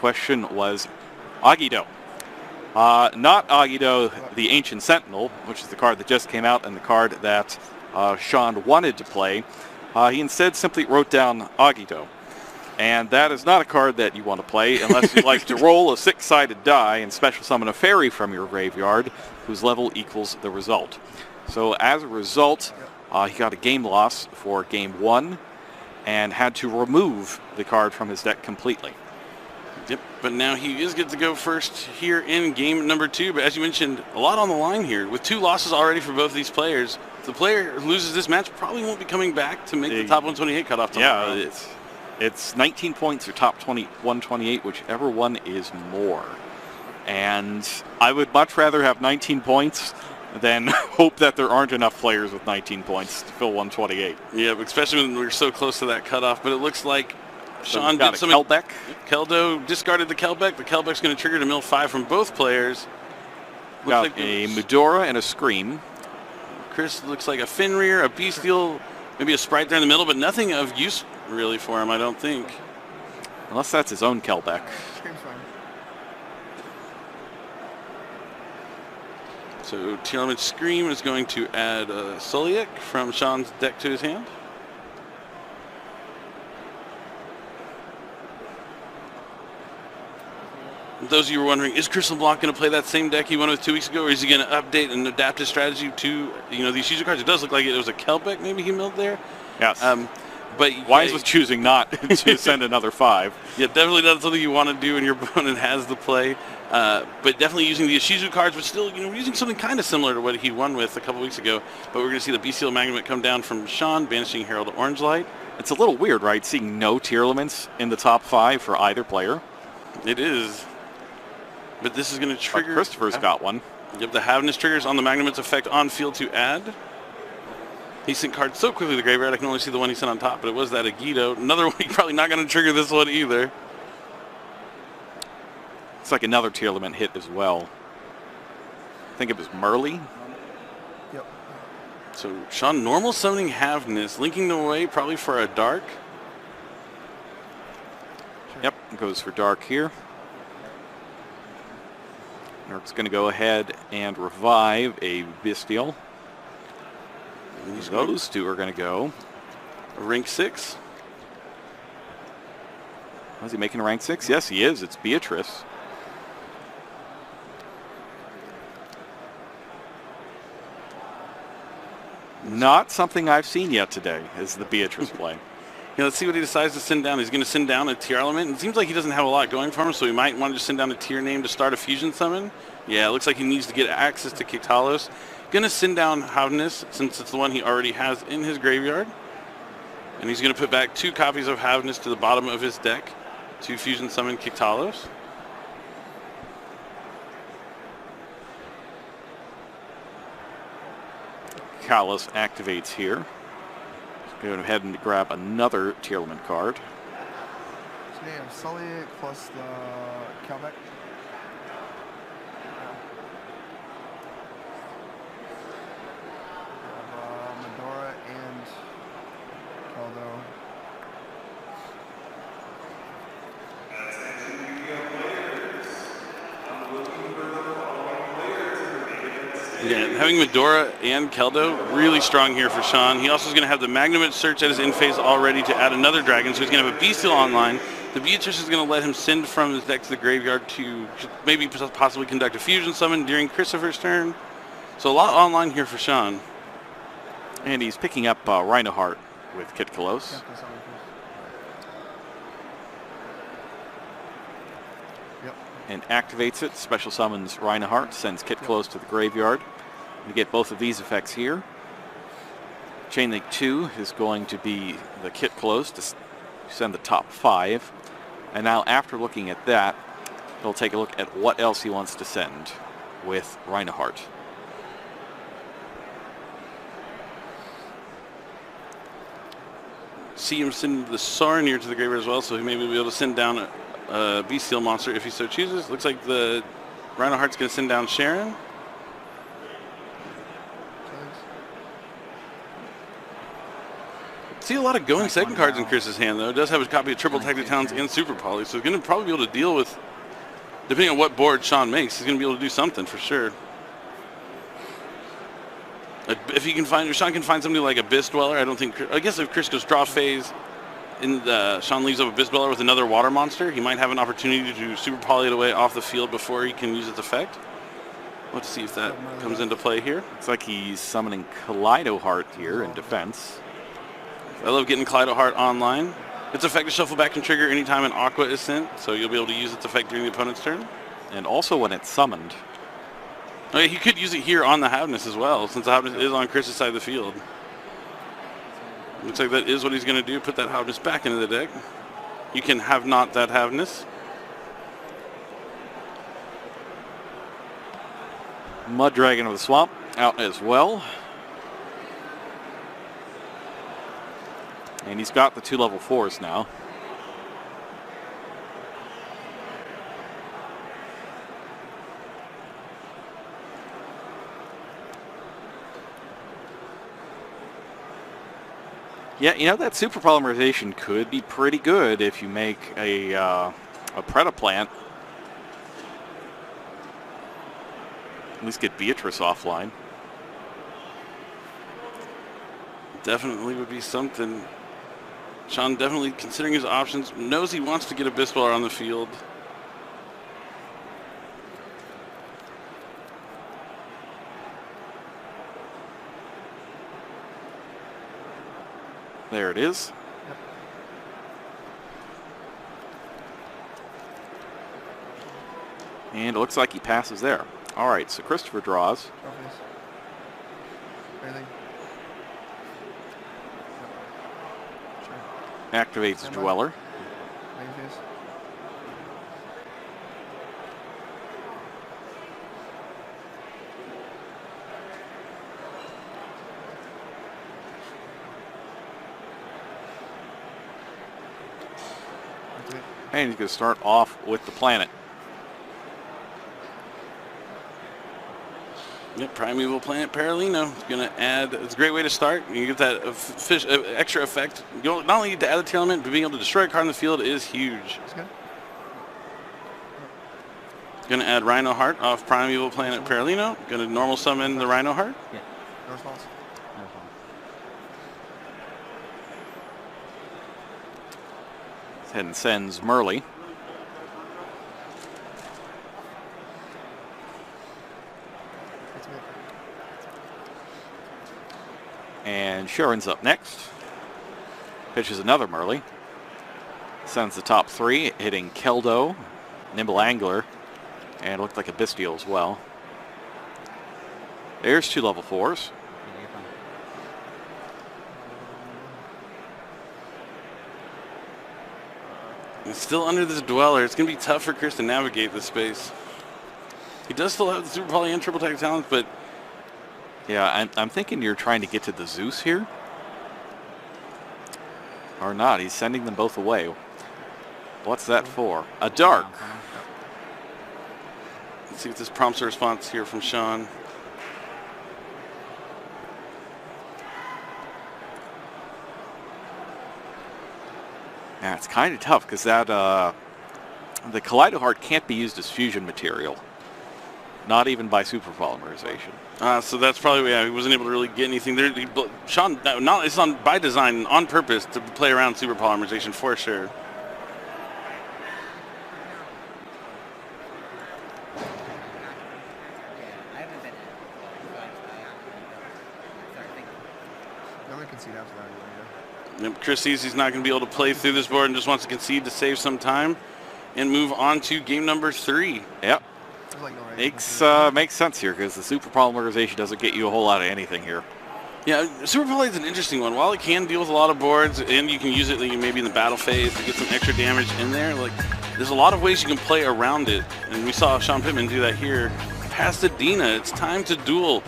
question was Agido. Not Agido, the Ancient Sentinel, which is the card that just came out and the card that Sean wanted to play. He instead simply wrote down Agido. And that is not a card that you want to play unless you like to roll a 6-sided die and special summon a fairy from your graveyard whose level equals the result. So as a result, he got a game loss for game 1 and had to remove the card from his deck completely. Yep, but now he is good to go first here in game number 2. But as you mentioned, a lot on the line here. With 2 losses already for both these players, the player who loses this match probably won't be coming back to make the top 128 cutoff tomorrow. Yeah, it's 19 points or top 128, whichever one is more. And I would much rather have 19 points than hope that there aren't enough players with 19 points to fill 128. Yeah, especially when we're so close to that cutoff. But it looks like Sean got did a some... Kelbeck. Keldo discarded the Kelbeck. The Kelbeck's going to trigger to mill 5 from both players. Got like a Medora and a Scream. Chris looks like a Fenrir, a Beastial, maybe a Spright there in the middle, but nothing of use really for him, I don't think. Unless that's his own Kelbeck. Scream's fine. So Tearlament Scream is going to add Soliek from Sean's deck to his hand. Those of you who are wondering, is Crystal Block going to play that same deck he won with 2 weeks ago, or is he going to update and adapt his strategy to these user cards? It does look like it was a Kelbeck maybe he milled there. Yes. But Wise was choosing not to send another 5. Yeah, definitely not something you want to do when your opponent has the play. But definitely using the Ishizu cards, but still, using something kind of similar to what he won with a couple weeks ago. But we're going to see the Bystial Magnet come down from Sean, banishing Herald Orange Light. It's a little weird, right? Seeing no Tearlaments in the top 5 for either player. It is. But this is going to trigger... But Christopher's got one. Yep, the Havness triggers on the Magnament's effect on field to add. He sent cards so quickly to the graveyard, I can only see the one he sent on top, but it was that Agido. Another one, he's probably not going to trigger this one either. It's like another Tearlament hit as well. I think it was Merly. Yep. So Sean normal summoning Havness, linking the way probably for a Dark. Yep, goes for Dark here. Nerk's going to go ahead and revive a Bystial. Those two are going to go. Rank 6. Is he making a rank 6? Yes, he is. It's Beatrice. Not something I've seen yet today is the Beatrice play. Yeah, let's see what he decides to send down. He's going to send down a Tearlament. It seems like he doesn't have a lot going for him, so he might want to just send down a Tear name to start a fusion summon. Yeah, it looks like he needs to get access to Kictalos. Going to send down Havness, since it's the one he already has in his graveyard. And he's going to put back 2 copies of Havness to the bottom of his deck to fusion summon Kictalos. Kalos activates here. Go ahead and grab another Tearlament card. So they have Sully plus the Kelbeck. Medora and Keldo. Yeah, having Medora and Keldo, really strong here for Sean. He also is going to have the Magnament Search at his end phase already to add another dragon, so he's going to have a Beastial online. The Beatrice is going to let him send from his deck to the graveyard to maybe possibly conduct a fusion summon during Christopher's turn. So a lot online here for Sean. And he's picking up Rhinoheart with Kictalos. Yep. And activates it. Special summons Rhinoheart, sends Kictalos to the graveyard. We get both of these effects here. Chain Link 2 is going to be the Kictalos to send the top 5. And now after looking at that, he'll take a look at what else he wants to send with Rhinoheart. See him send the Saronir to the graveyard as well, so he may be able to send down a Bystial monster if he so chooses. Looks like the Rhinoheart's going to send down Sharon. See a lot of going second cards in Chris's hand, though. It does have a copy of Triple Tactic Talents and Super Poly, so he's going to probably be able to deal with, depending on what board Sean makes, he's going to be able to do something for sure. If he can find, if Sean can find something like a Abyss Dweller, I guess if Chris goes draw phase, and Sean leaves up Abyss Dweller with another water monster, he might have an opportunity to Super Poly it away off the field before he can use its effect. Let's see if that comes into play here. Looks like he's summoning Kaleido Heart here in defense. I love getting Kaleido Heart online. Its effect to shuffle back can trigger anytime an Aqua is sent, so you'll be able to use its effect during the opponent's turn. And also when it's summoned. Oh, yeah, he could use it here on the Havness as well, since the Havness is on Chris's side of the field. Looks like that is what he's going to do, put that Havness back into the deck. You can have not that Havness. Mud Dragon of the Swamp out as well. And he's got the 2 level 4s now. Yeah, you know, that super polymerization could be pretty good if you make a Predaplant. At least get Beatrice offline. Definitely would be something. Sean definitely considering his options, knows he wants to get a Abyss Dweller on the field. There it is. Yep. And it looks like he passes there. All right, so Christopher draws. Draw phase. Anything? Yep. Sure. Activates Dweller. Main phase. Activate. And he's going to start off with the planet. Yep, Primeval Planet Paralino. It's going to add, it's a great way to start. You get that extra effect. You don't not only need to add the Tearlament, but being able to destroy a card on the field is huge. That's good. Going to add Rhino Heart off Primeval Planet Paralino. Going to normal summon the Rhino Heart. Yeah. No response. No problem. And sends Merly. Activate. And Sharon's up next. Pitches another Merly. Sends the top 3, hitting Keldo, Nimble Angler, and looked like a Bystial as well. There's 2 level 4s. Yeah, you're fine. It's still under this Dweller. It's going to be tough for Chris to navigate this space. He does still have the Super Poly and Triple Tag Talents, but Yeah, I'm thinking you're trying to get to the Zeus here. Or not. He's sending them both away. What's that for? A Dark. let's see if this prompts a response here from Sean. Yeah, it's kind of tough because that the Kaleido Heart can't be used as fusion material. Not even by super polymerization. So that's probably, yeah, he wasn't able to really get anything there. Sean, it's on by design, on purpose, to play around super polymerization for sure. Nobody can see after that. Yeah. Yep, Chris sees he's not going to be able to play through this board and just wants to concede to save some time and move on to game number 3. Yep. There's like no right. Makes sense here because the super polymerization doesn't get you a whole lot of anything here. Yeah, Super Poly is an interesting one. While it can deal with a lot of boards and you can use it maybe in the battle phase to get some extra damage in there, like there's a lot of ways you can play around it. And we saw Sean Pittman do that here. Pasadena, it's time to duel.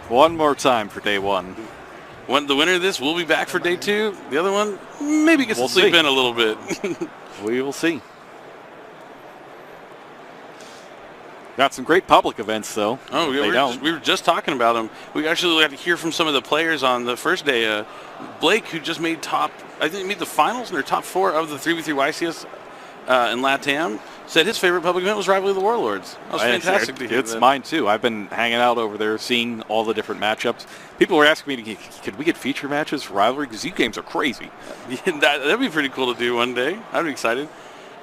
One more time for day 1. The winner of this will be back for day 2. The other one maybe gets to sleep in a little bit. We will see. Got some great public events, though. Oh, yeah, we were just talking about them. We actually got to hear from some of the players on the first day. Blake, who just made I think he made the finals in their top 4 of the 3v3 YCS in LATAM, said his favorite public event was Rivalry of the Warlords. That was fantastic to hear. It's mine, too. I've been hanging out over there, seeing all the different matchups. People were asking me, could we get feature matches for Rivalry? Because you games are crazy. Yeah, that'd be pretty cool to do one day. I'd be excited.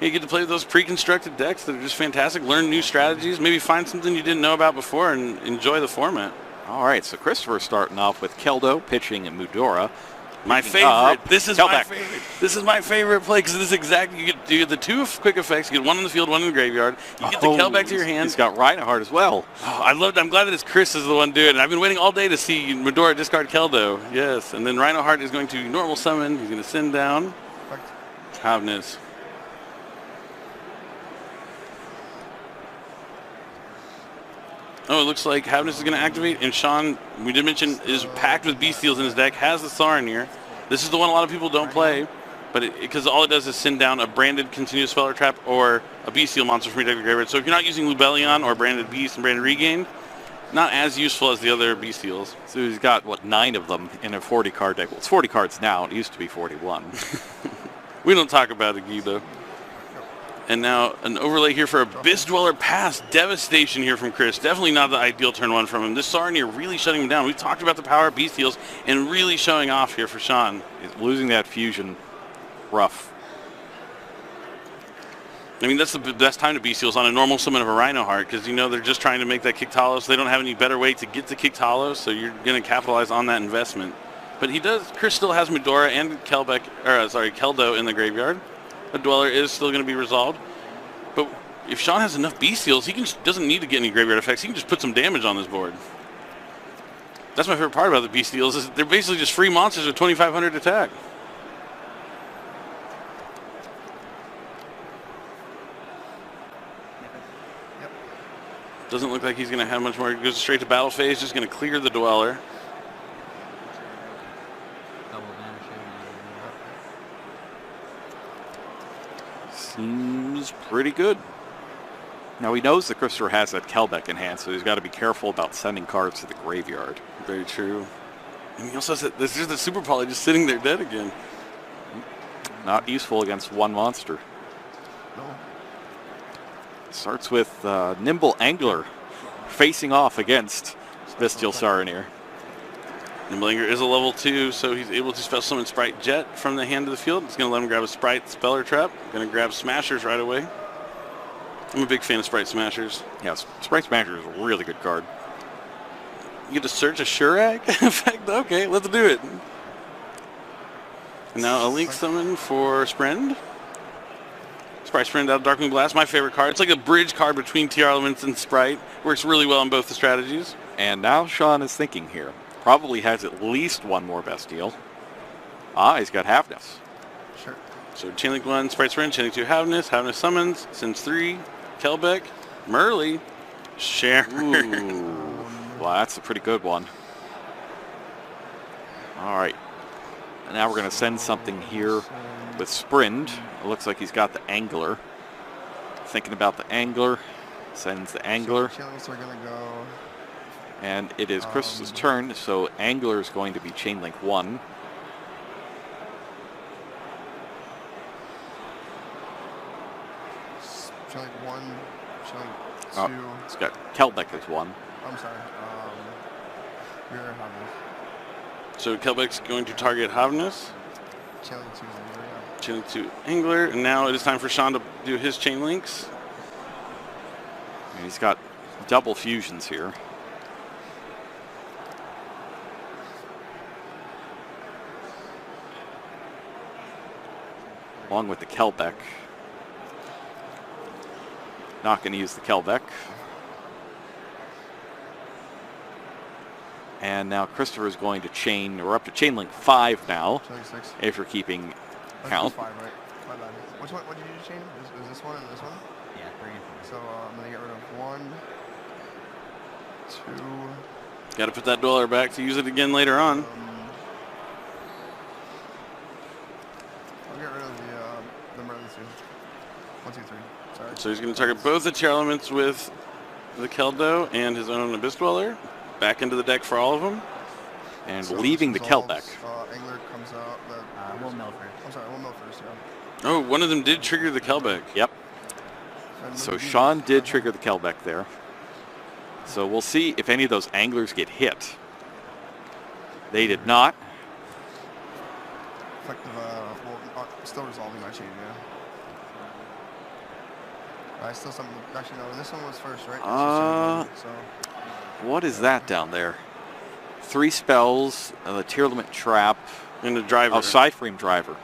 You get to play with those pre-constructed decks that are just fantastic, learn new strategies, maybe find something you didn't know about before and enjoy the format. All right, so Christopher's starting off with Keldo, pitching and Mudora. My favorite. This is my favorite. This is my favorite play because this is exactly, you get the 2 quick effects. You get 1 in the field, 1 in the graveyard. You get the Kelbeck to your hand. He's got Reinhardt as well. Oh, I'm glad that it's Chris is the one doing it. I've been waiting all day to see Medora discard Keldo. Yes, and then Reinhardt is going to normal summon. He's going to send down Havness. Oh, it looks like Havness is going to activate, and Sean, we did mention, is packed with Bystials in his deck, has the Saronir. This is the one a lot of people don't play, but because all it does is send down a branded continuous Speller Trap or a Bystial monster from your deck of graveyard. So if you're not using Lubellion or Branded Beast and Branded Regain, not as useful as the other Bystials. So he's got, 9 of them in a 40-card deck. Well, it's 40 cards now. It used to be 41. We don't talk about it, Guido. And now an overlay here for a Abyss Dweller Pass. Devastation here from Chris. Definitely not the ideal turn 1 from him. This Saronir really shutting him down. We talked about the power of Bystials and really showing off here for Sean. He's losing that fusion. Rough. I mean, that's the best time to Bystials on a normal summon of a Rhinoheart because, they're just trying to make that kick Talos. They don't have any better way to get to kick Talos, so you're going to capitalize on that investment. But Chris still has Medora and Keldo in the graveyard. A Dweller is still going to be resolved. But if Sean has enough Bystials, he doesn't need to get any graveyard effects. He can just put some damage on this board. That's my favorite part about the Bystials is they're basically just free monsters with 2,500 attack. Doesn't look like he's going to have much more. He goes straight to battle phase, just going to clear the Dweller. Seems pretty good. Now he knows that Christopher has that Kelbeck in hand, so he's got to be careful about sending cards to the graveyard. Very true. And he also has there's just a Super Poly just sitting there dead again. Not useful against one monster. No. Starts with Nimble Angler facing off against Bystial Saronir. Nimble Angler is a level 2, so he's able to special summon Spright Jet from the hand of the field. It's going to let him grab a Spright Speller Trap. Going to grab Smashers right away. I'm a big fan of Spright Smashers. Yes, Spright Smasher is a really good card. You get to search a Shurak effect? Okay, let's do it. And now a Link summon for Sprend. Spright Sprend out of Darkwing Blast, my favorite card. It's like a bridge card between Tearlaments and Spright. Works really well on both the strategies. And now Sean is thinking here. Probably has at least one more Bystial. He's got Havness. Sure. So Chainlink 1, Spright Sprend, Chainlink 2, Havness. Havness summons, sends 3. Kelbeck, Murley, Sharon. Well, that's a pretty good one. All right. And now we're going to send something here with Sprint. It looks like he's got the Angler. Thinking about the Angler. Sends the Angler. Chainlinks are going to go. And it is Chris's turn, so Angler is going to be Chainlink 1. Chainlink 1, Chainlink 2. It's got Kelbeck as 1. I'm sorry. We're Havness. So Kelbeck's going to target Havness. Chainlink 2 is Angler, yeah. Chainlink 2 Angler. And now it is time for Sean to do his Chainlinks. And he's got double fusions here. Along with the Kelbeck. Not going to use the Kelbeck. And now Christopher is going to chain. We're up to Chainlink 5 now. Chainlink 6. If you're keeping That's count. 5, right? My bad. Which one? What did you chain? Is this one and this one? Yeah, 3 and 4. So I'm gonna get rid of 1, 2. Got to put that Dweller back to use it again later on. I'll get rid of the Merlin too. 1, 2, 3. Sorry. So he's going to target both the Tearlaments with the Keldo and his own Abyss Dweller back into the deck for all of them. And So leaving the this Kelbeck. resolves, Angler comes out. We'll mill first. I'm sorry, we'll mill first, yeah. Oh, one of them did trigger the Kelbeck. Yep. So Sean did trigger the Kelbeck there. So we'll see if any of those anglers get hit. They did not. Effective, still resolving my chain, yeah. Still something. Actually, no, this one was first, right? So. What is that down there? 3 spells, the Tearlament Trap, And the driver. oh, Cyframe Driver.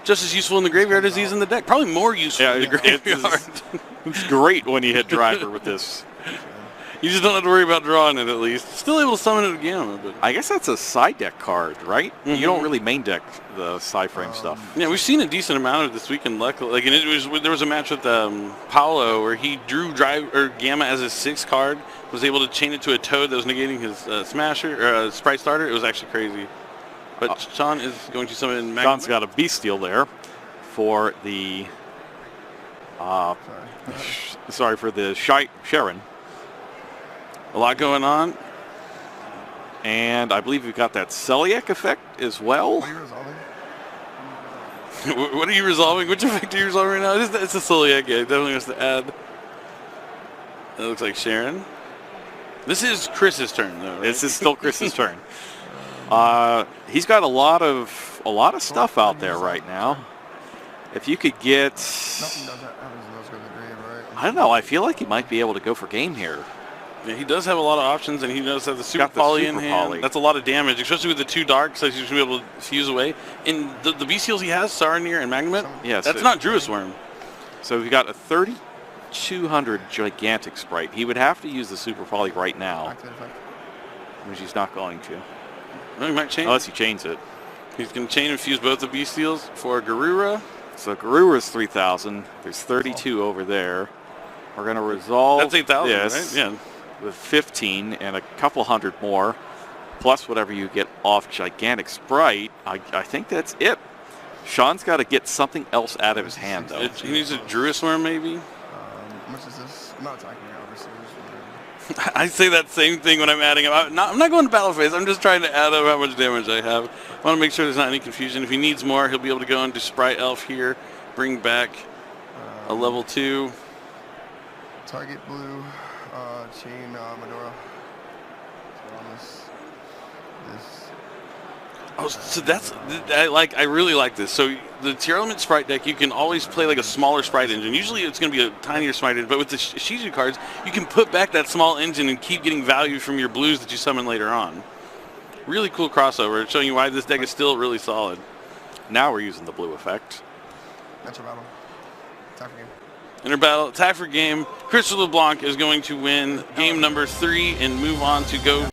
Just as useful in the graveyard as he's in the deck. Probably more useful in the graveyard. It's great when you hit Driver with this. You just don't have to worry about drawing it, at least. Still able to summon it again. But I guess that's a side deck card, right? You don't really main deck the Cyframe stuff. yeah, we've seen a decent amount of this weekend. Luckily, like, and there was a match with Paolo where he drew Gamma as his 6th card, was able to chain it to a Toad that was negating his Smasher or Spright starter. It was actually crazy. But Sean is going to summon Magma. Sean's got a Bystial there for the for the Sharon. A lot going on. And I believe we've got that Celiac effect as well. What are you resolving? What are you resolving? Which effect are you resolving right now? It's a Celiac. Yeah, definitely has to add. That looks like Sharon. This is Chris's turn, though. Right? This is still Chris's turn. He's got a lot of stuff out there right now. If you could get, Nothing does that. Happens to those go to the grave, right? I don't know. I feel like he might be able to go for game here. Yeah, he does have a lot of options, and he does have the Super Got the Poly Super in hand. Poly. That's a lot of damage, especially with the 2 darks, so he's going to be able to fuse away. And the Beastials he has, Saranir and Magnemite, Yes, that's not Druis Worm. So we've got a 3,200 gigantic Sprite. He would have to use the Super Poly right now, Activate effect. which he's not going to, Oh, he might chain. unless he chains it. He's going to chain and fuse both the Beastials for Garura. So Garura's 3,000. There's 32 over there. We're going to resolve. That's 8,000, this right? Yeah. with 15 and a couple hundred more, plus whatever you get off Gigantic Sprite. I think that's it. Sean's got to get something else out of his hand, though. He needs a Druis Worm, maybe. How much is this? I'm not attacking it, obviously. I say that same thing when I'm adding up. I'm not going to battle phase. I'm just trying to add up how much damage I have. I want to make sure there's not any confusion. If he needs more, he'll be able to go into Sprite Elf here, bring back a level 2. Target blue, chain Medora. So on this. Oh, so I really like this. So the Tearlament Sprite deck, you can always play like a smaller Sprite engine. Usually it's going to be a tinier Sprite engine, but with the Shiju cards, you can put back that small engine and keep getting value from your blues that you summon later on. Really cool crossover, showing you why this deck is still really solid. Now we're using the blue effect. Enter battle. Attack for game. Enter battle, attack for game. Crystal LeBlanc is going to win game number 3 and move on to go